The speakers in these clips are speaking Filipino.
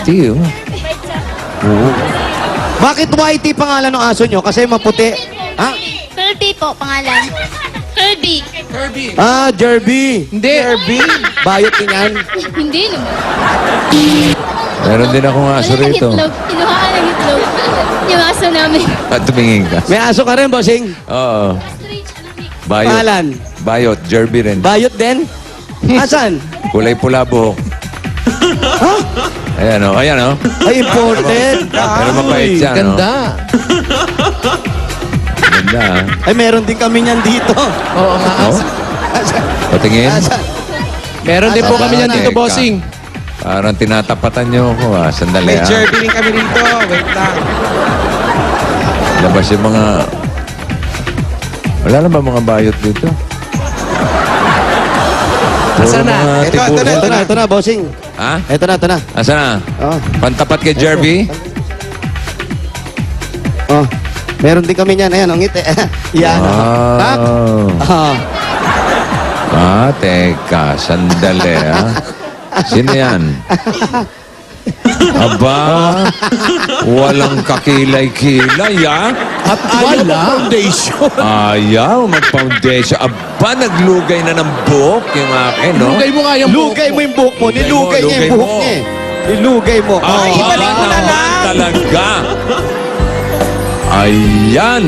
Whitey, oh. Bakit Whitey pangalan ng aso nyo? Kasi maputi. Ha? Kirby po, pangalan. Kirby. Ah, Jerby. Hindi. Jerby. Bayot din yan. Hindi naman. Meron din akong aso Wala rito. itlog. Kinuhaan ng itlog. Yung aso namin. At tumingin ka. May aso ka rin, bossing. Oo. Bayot. Pangalan. Bayot. Jerby rin. Bayot din? Asan? Kulay pula buhok. Ayan, oh. Ayan, oh. Ay, imported. Pero mabait siya, no? Ganda. Ganda, ah. Ay, meron din kami niyan dito. Oo nga. Oh? Asan? Patingin. Asan? Meron din po kami yan dito, Teka. bossing. Parang tinatapatan niyo ako, ah. Sandali, May ah. Jerby rin kami rito. Wait lang. Labas yung mga... Wala na ba mga bayot dito? Asan na? Mga Ito, tiburon. Ito na, bossing. Ha? Ito na. Asan na? Oh. Pantapat kay Jerby? Oh. Meron din kami niyan. Ayan, ang ngiti. Yan. Tak. Wow. Ah. Ah, teka. Sandali, ah. Sino yan? Aba, walang kakilay-kilay, ah. At wala. Foundation. Ayaw, mag-foundation. Aba, naglugay na ng buhok yung akin, no? Lugay mo nga yung Lugay mo yung buhok mo. Nilugay niya lugay yung buhok mo. niya. Nilugay mo. Ay, ibalik mo na lang. Talaga. Ayan.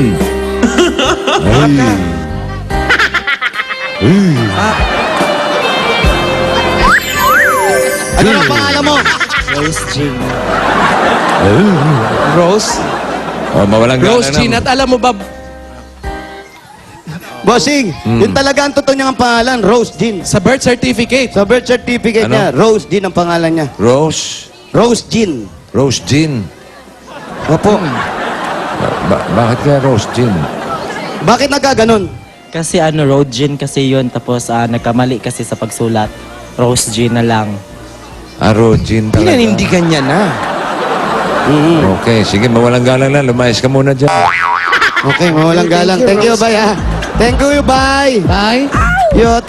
Ano ang pangalan mo? Rose. Oh, mawalang Rose gana Jean. na. At alam mo ba, Bossing, yun talaga ang totoo niyang pangalan, Rose Jean. sa birth certificate, Sa birth certificate Ano? niya, Rose Jean ang pangalan niya. Rose. Rose Jean. Rose Jean. Opo. Bakit kaya Rose Jean? Bakit nagkaganon? Kasi road gin kasi yun. Tapos nagkamali kasi sa pagsulat. Rose gin na lang. Ah, Rose Jean talaga. Pinanindigan niya na. Okay, sige, mawalang galang na. Lumayas ka muna dyan. Okay, mawalang galang. Thank you, bye ha. Thank you, bye. bye. Yot.